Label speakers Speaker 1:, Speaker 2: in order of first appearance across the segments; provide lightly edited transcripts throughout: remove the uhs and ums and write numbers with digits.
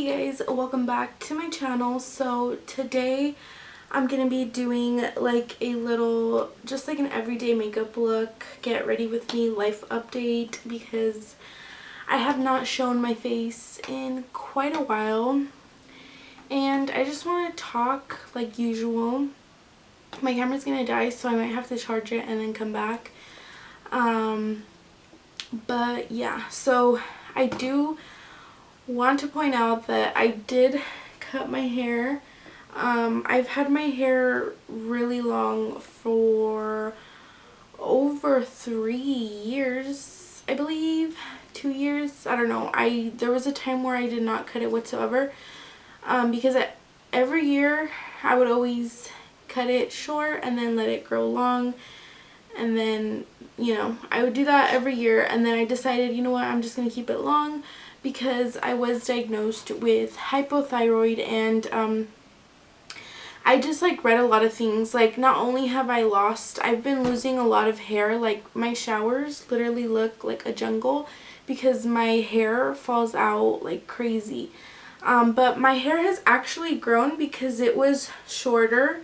Speaker 1: Hey guys, welcome back to my channel. So today I'm gonna be doing like a little, just like an everyday makeup look, get ready with me life update, because I have not shown my face in quite a while and I just want to talk like usual. My camera's gonna die, so I might have to charge it and then come back. But yeah, so I do want to point out that I did cut my hair. I've had my hair really long for over 3 years, I believe. 2 years, I don't know. There was a time where I did not cut it whatsoever, because every year I would always cut it short and then let it grow long, and then I would do that every year, and then I decided, you know what, I'm just gonna keep it long because I was diagnosed with hypothyroid, and I just like read a lot of things. Like, not only have I've been losing a lot of hair. Like, my showers literally look like a jungle because my hair falls out like crazy. But my hair has actually grown because it was shorter.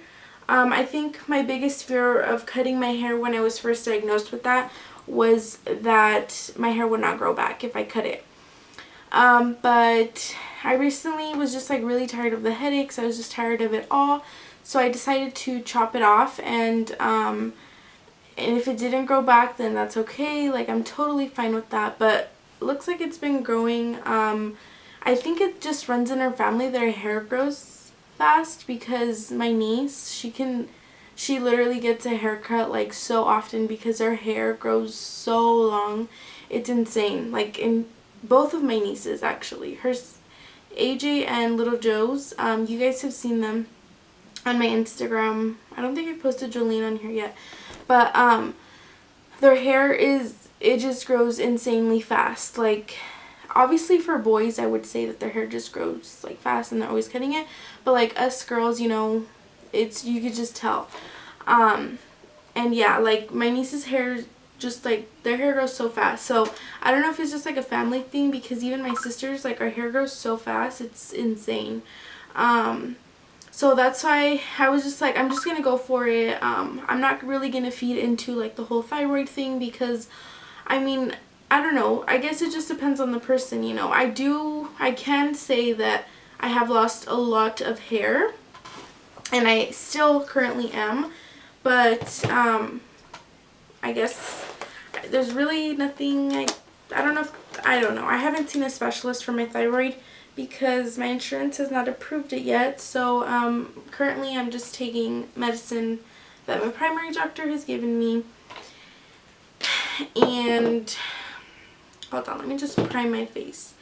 Speaker 1: I think my biggest fear of cutting my hair when I was first diagnosed with that was that my hair would not grow back if I cut it. But I recently was just like really tired of the headaches. I was just tired of it all. So I decided to chop it off, and if it didn't grow back, then that's okay. Like, I'm totally fine with that. But it looks like it's been growing. I think it just runs in our family that our hair grows fast, because my niece, she literally gets a haircut like so often because her hair grows so long. It's insane. Like, in both of my nieces, actually, hers, AJ and little Joe's, you guys have seen them on my Instagram. I don't think I've posted Jolene on here yet, but their hair it just grows insanely fast. Like, obviously for boys I would say that their hair just grows like fast and they're always cutting it, but like us girls, you could just tell. And yeah, like my niece's hair, just like their hair grows so fast. So I don't know if it's just like a family thing, because even my sisters, like, our hair grows so fast, it's insane. So that's why I was just like, I'm just gonna go for it. I'm not really gonna feed into like the whole thyroid thing, because I mean, I don't know, I guess it just depends on the person. I can say that I have lost a lot of hair, and I still currently am, but I guess there's really nothing. I don't know. I haven't seen a specialist for my thyroid because my insurance has not approved it yet. So currently I'm just taking medicine that my primary doctor has given me. And hold on, let me just prime my face.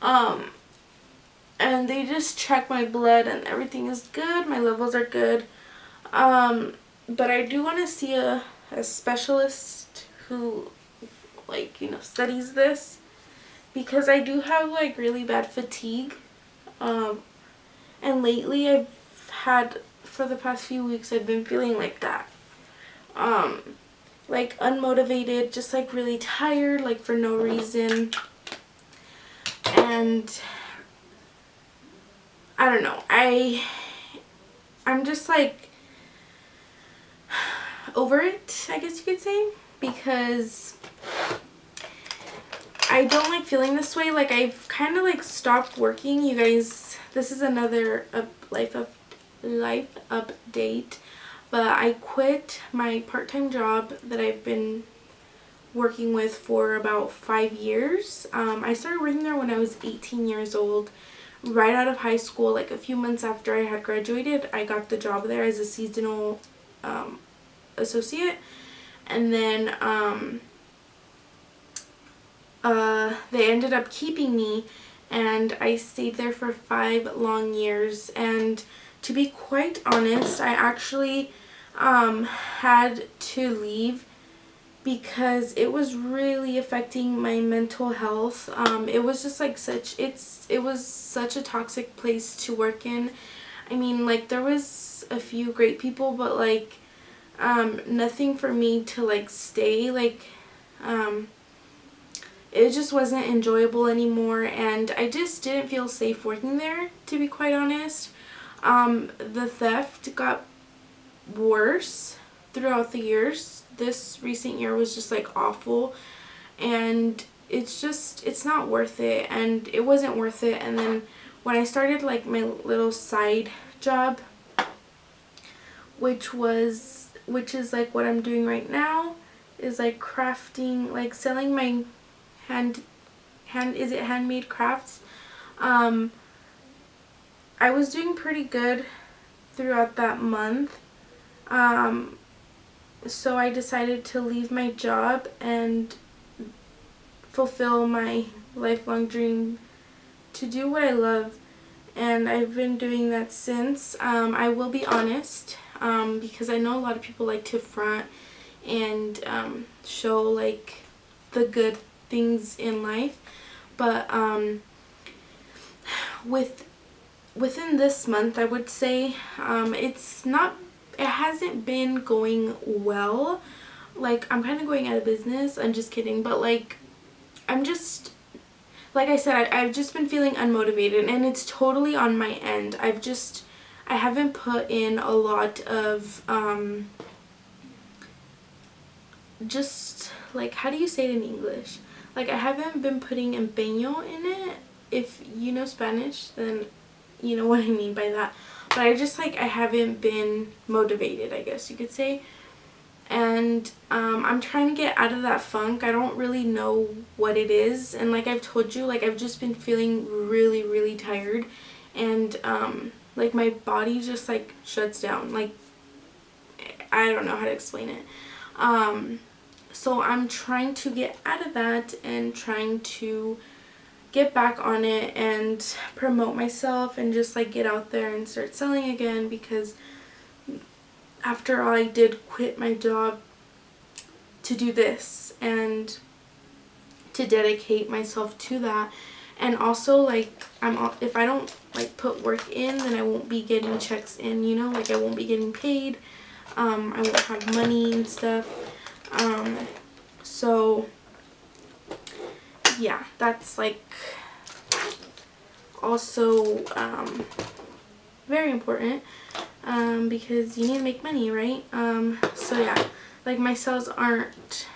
Speaker 1: And they just check my blood and everything is good. My levels are good. But I do want to see a specialist who, like, studies this, because I do have like really bad fatigue, and lately I've had, for the past few weeks, I've been feeling like that, like unmotivated, just like really tired, like for no reason. And I don't know, I'm just like over it, I guess you could say, because I don't like feeling this way. Like, I've kind of like stopped working. You guys, this is another life update, but I quit my part-time job that I've been working with for about 5 years. I started working there when I was 18 years old, right out of high school. Like, a few months after I had graduated, I got the job there as a seasonal associate, and then they ended up keeping me, and I stayed there for 5 long years. And to be quite honest, I actually had to leave because it was really affecting my mental health. It was just like it was such a toxic place to work in. I mean, like, there was a few great people, but like nothing for me to like stay. Like, it just wasn't enjoyable anymore, and I just didn't feel safe working there, to be quite honest. The theft got worse throughout the years. This recent year was just like awful, and it's not worth it, and it wasn't worth it. And then when I started like my little side job, which is like what I'm doing right now, is like crafting, like selling my handmade crafts. I was doing pretty good throughout that month. So I decided to leave my job and fulfill my lifelong dream to do what I love, and I've been doing that since. I will be honest, because I know a lot of people like to front and show like the good things in life, but within this month, I would say it hasn't been going well. Like, I'm kind of going out of business. I'm just kidding, but like, like I said, I've just been feeling unmotivated, and it's totally on my end. I haven't put in a lot of just like, how do you say it in English? Like, I haven't been putting empeño in it. If you know Spanish, then you know what I mean by that. But I haven't been motivated, I guess you could say. And I'm trying to get out of that funk. I don't really know what it is. And like I've told you, like, I've just been feeling really, really tired. And like my body just like shuts down. Like, I don't know how to explain it. So I'm trying to get out of that and trying to get back on it and promote myself and just like get out there and start selling again, because after all, I did quit my job to do this and to dedicate myself to that. And also, like, if I don't like put work in, then I won't be getting checks in, you know, like I won't be getting paid. I won't have money and stuff. So yeah, that's like also very important, because you need to make money, right? So yeah, like my sales aren't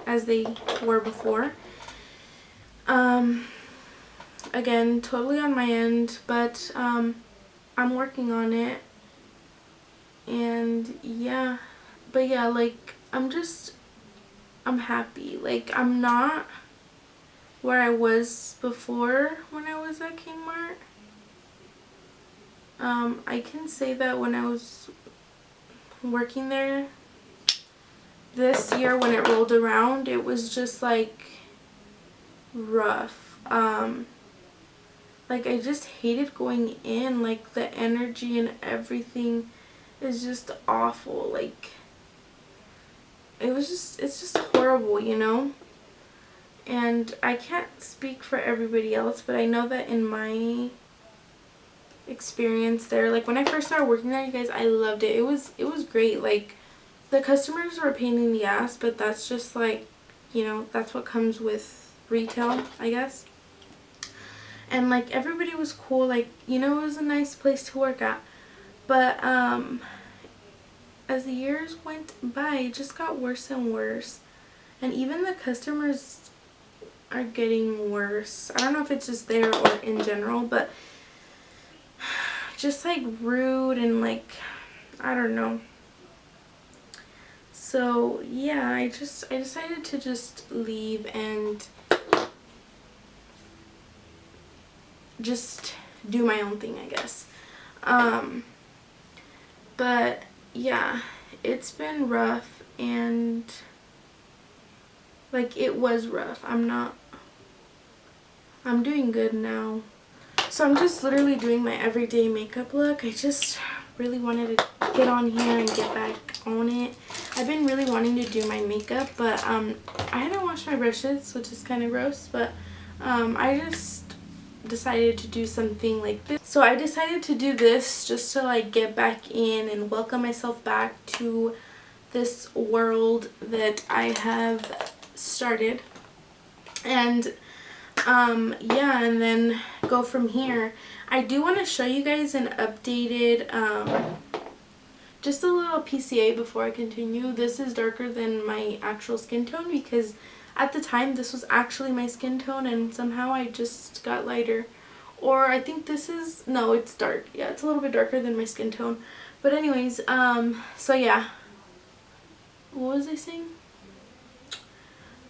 Speaker 1: as they were before. Again, totally on my end, but I'm working on it. And yeah, but yeah, like I'm happy. Like, I'm not where I was before when I was at Kmart. I can say that when I was working there this year, when it rolled around, it was just like rough. Like, I just hated going in. Like, the energy and everything is just awful. Like, it's just horrible, you know? And I can't speak for everybody else, but I know that in my experience there, like when I first started working there, you guys, I loved it. It was great. Like, the customers were a pain in the ass, but that's just like, you know, that's what comes with retail, I guess. And like, everybody was cool. Like, you know, it was a nice place to work at. But as the years went by, it just got worse and worse. And even the customers are getting worse. I don't know if it's just there or in general, but just like rude and like, I don't know. So yeah, I decided to just leave and just do my own thing, I guess. But yeah, it's been rough, and like, it was rough. I'm doing good now. So I'm just literally doing my everyday makeup look. I just really wanted to get on here and get back on it. I've been really wanting to do my makeup, but I haven't washed my brushes, which is kind of gross, but I just decided to do something like this. So I decided to do this just to like get back in and welcome myself back to this world that I have started. And yeah, and then go from here. I do want to show you guys an updated just a little PCA before I continue. This is darker than my actual skin tone because at the time this was actually my skin tone and somehow I just got lighter. Or I think this is, no, it's dark. Yeah, it's a little bit darker than my skin tone. But anyways, so yeah. What was I saying?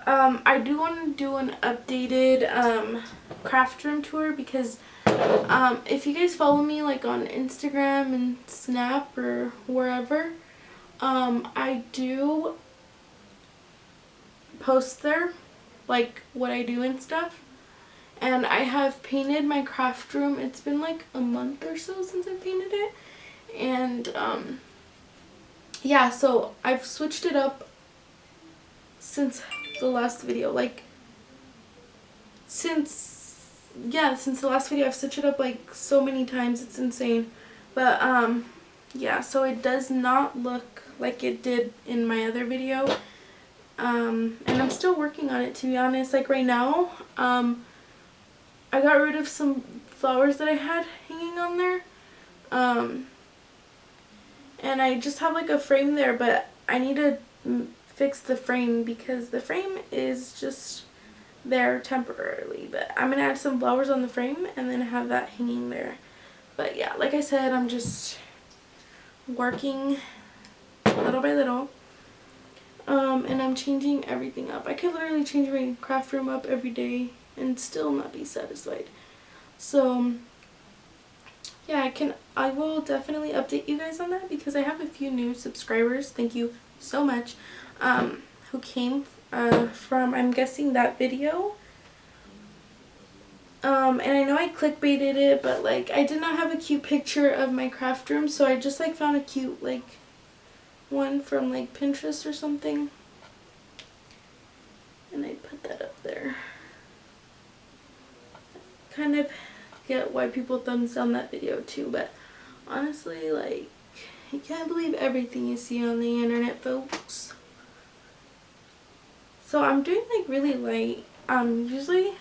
Speaker 1: I do want to do an updated craft room tour because if you guys follow me like on Instagram and Snap or wherever, I do post there like what I do and stuff. And I have painted my craft room. It's been like a month or so since I painted it. And yeah, so I've switched it up since the last video. Like since the last video I've switched it up like so many times. It's insane. But yeah, so it does not look like it did in my other video. And I'm still working on it, to be honest. Like right now, I got rid of some flowers that I had hanging on there. And I just have like a frame there, but I need to fix the frame because the frame is just there temporarily. But I'm going to add some flowers on the frame and then have that hanging there. But yeah, like I said, I'm just working little by little. And I'm changing everything up. I could literally change my craft room up every day and still not be satisfied. So yeah, I will definitely update you guys on that because I have a few new subscribers. Thank you so much. Who came from, I'm guessing, that video. And I know I clickbaited it, but like I did not have a cute picture of my craft room, so I just like found a cute like one from like Pinterest or something. And I put that up there. Kind of get why people thumbs down that video too, but honestly, like, you can't believe everything you see on the internet, folks. So I'm doing like really light. Usually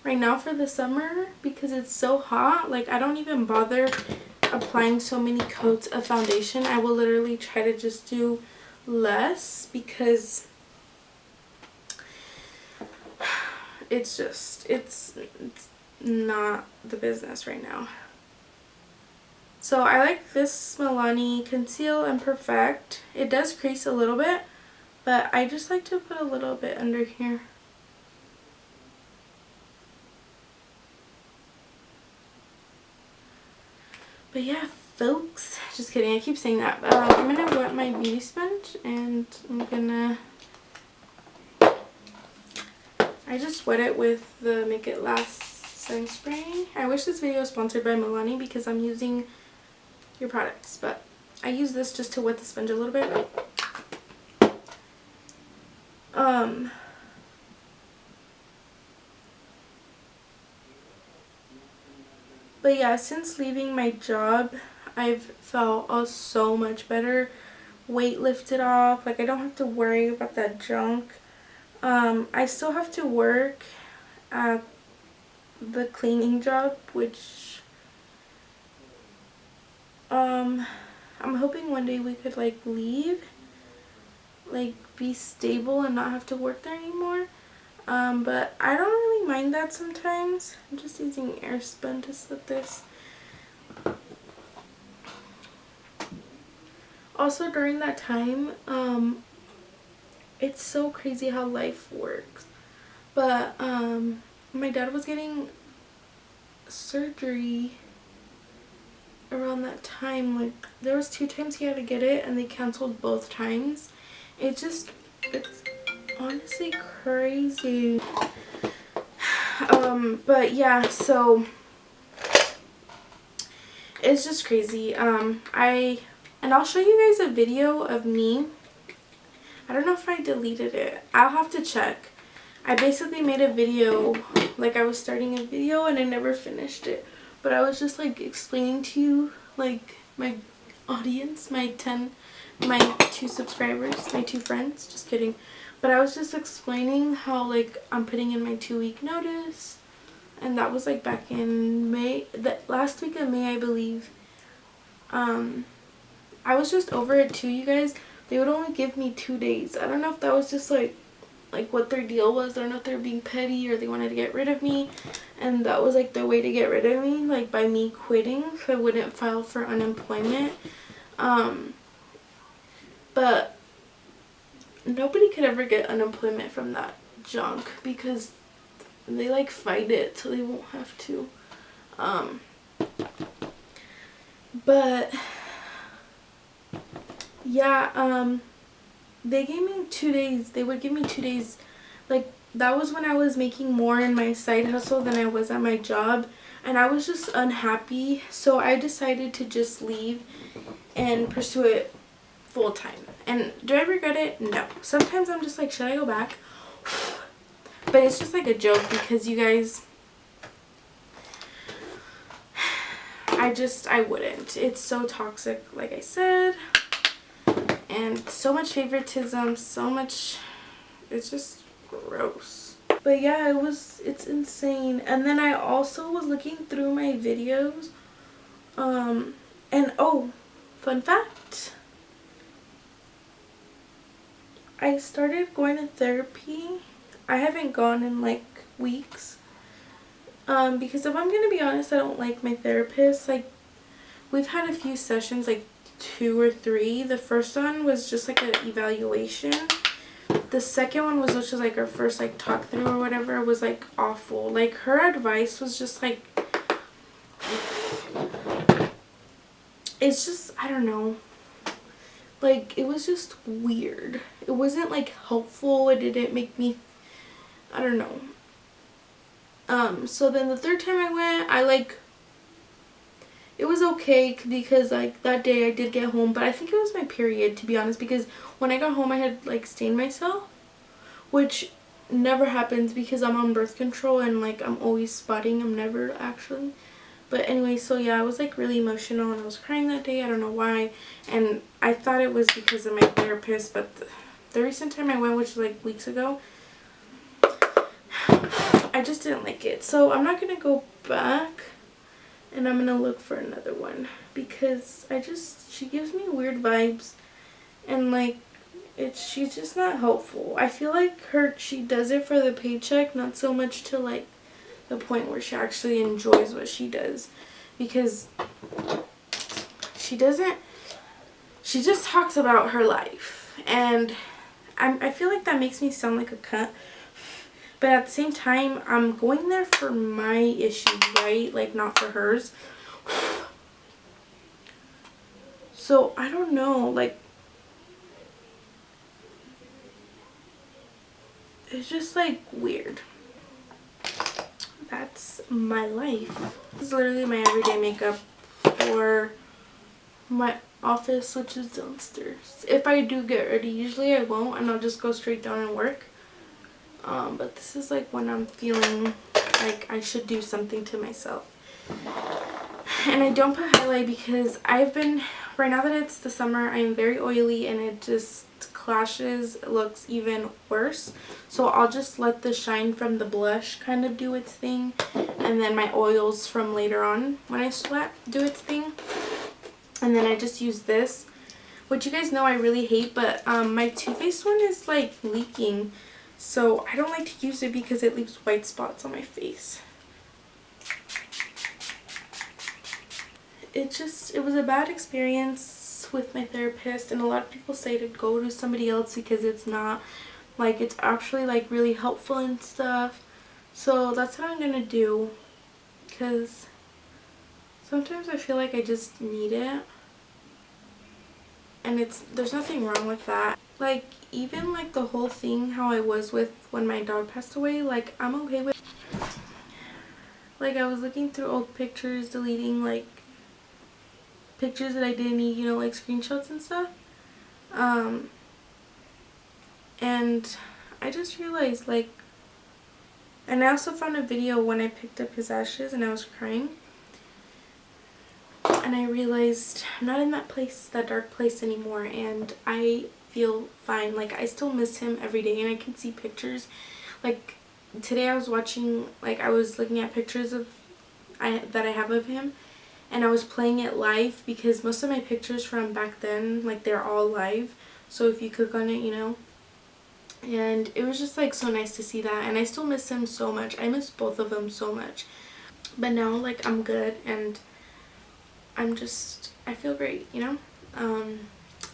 Speaker 1: right now for the summer, because it's so hot, like I don't even bother applying so many coats of foundation. I will literally try to just do less because it's not the business right now. So I like this Milani Conceal and Perfect. It does crease a little bit, but I just like to put a little bit under here. But yeah, folks, just kidding, I keep saying that. I'm gonna wet my beauty sponge and I'm gonna, I just wet it with the Make It Last setting spray. I wish this video was sponsored by Milani because I'm using your products, but I use this just to wet the sponge a little bit. But yeah, since leaving my job, I've felt so much better. Weight lifted off. Like I don't have to worry about that junk. I still have to work at the cleaning job, which I'm hoping one day we could like leave, like be stable and not have to work there anymore. But I don't really mind that sometimes. I'm just using Airspun to slip this. Also during that time, it's so crazy how life works. But my dad was getting surgery around that time. Like there was 2 times he had to get it and they canceled both times. It's honestly crazy. But yeah, so it's just crazy. I'll show you guys a video of me. I don't know if I deleted it. I'll have to check. I basically made a video, like I was starting a video and I never finished it. But I was just like explaining to you, like my audience, my 2 subscribers, my 2 friends, just kidding. But I was just explaining how like I'm putting in my 2-week notice, and that was like back in May, the last week of May I believe. I was just over it too, you guys. They would only give me 2 days. I don't know if that was just like what their deal was. I don't know if they were being petty or they wanted to get rid of me, and that was like their way to get rid of me, like by me quitting so I wouldn't file for unemployment. But nobody could ever get unemployment from that junk because they like fight it so they won't have to. But yeah, they gave me 2 days. They would give me 2 days. Like, that was when I was making more in my side hustle than I was at my job, and I was just unhappy, so I decided to just leave and pursue it full time. And do I regret it? No. Sometimes I'm just like, should I go back? But it's just like a joke because you guys, I wouldn't. It's so toxic, like I said, and so much favoritism, so much, it's just gross. But yeah, it's insane. And then I also was looking through my videos, and oh, fun fact, I started going to therapy. I haven't gone in like weeks, because if I'm gonna be honest, I don't like my therapist. Like, we've had a few sessions, like 2 or 3. The first one was just like an evaluation. The second one was just like our first like talk through or whatever. It was like awful. Like, her advice was just like, it's just, I don't know, like, it was just weird. It wasn't like helpful. It didn't make me, I don't know. So then the third time I went, it was okay because like that day I did get home, but I think it was my period, to be honest, because when I got home I had like stained myself, which never happens because I'm on birth control and like I'm always spotting. I'm never actually. But anyway, so yeah, I was like really emotional and I was crying that day. I don't know why, and I thought it was because of my therapist, but the recent time I went, which was like weeks ago, I just didn't like it. So I'm not gonna go back, and I'm gonna look for another one because she gives me weird vibes, and like she's just not helpful. I feel like she does it for the paycheck, not so much to like the point where she actually enjoys what she does, because she just talks about her life, and I feel like that makes me sound like a cunt. But at the same time, I'm going there for my issues, right? Like, not for hers. So, I don't know. Like, it's just, like, weird. That's my life. This is literally my everyday makeup for my office, which is downstairs. If I do get ready, usually I won't, and I'll just go straight down and work. But this is like when I'm feeling like I should do something to myself. And I don't put highlight because right now that it's the summer, I'm very oily and it just clashes, it looks even worse. So I'll just let the shine from the blush kind of do its thing, and then my oils from later on when I sweat do its thing. And then I just use this, which you guys know I really hate, but my Too Faced one is like leaking. So I don't like to use it because it leaves white spots on my face. It was a bad experience with my therapist, and a lot of people say to go to somebody else because it's not, like, it's actually like really helpful and stuff. So that's what I'm gonna do, because sometimes I feel like I just need it, and there's nothing wrong with that. Like, even like the whole thing how I was with when my dog passed away, like, I'm okay with, like, I was looking through old pictures, deleting like pictures that I didn't need, you know, like screenshots and stuff, and I just realized, like, and I also found a video when I picked up his ashes and I was crying, and I realized I'm not in that dark place anymore, and I feel fine. Like, I still miss him every day, and I can see pictures. Like, today I was watching, like, I was looking at pictures of that I have of him, and I was playing it live because most of my pictures from back then, like, they're all live. So if you click on it, you know. And it was just like so nice to see that, and I still miss him so much. I miss both of them so much. But now, like, I'm good, and I feel great, you know? And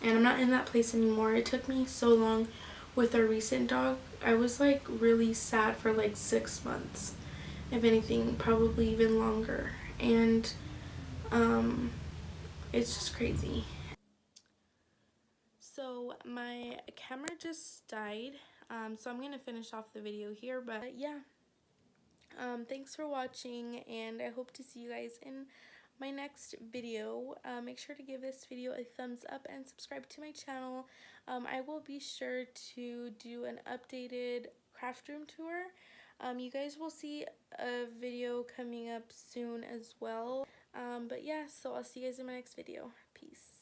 Speaker 1: I'm not in that place anymore. It took me so long with our recent dog. I was like really sad for like 6 months. If anything, probably even longer. And it's just crazy. So my camera just died. So I'm gonna finish off the video here, but yeah. Thanks for watching, and I hope to see you guys in my next video. Make sure to give this video a thumbs up and subscribe to my channel. I will be sure to do an updated craft room tour. You guys will see a video coming up soon as well. But yeah, so I'll see you guys in my next video. Peace.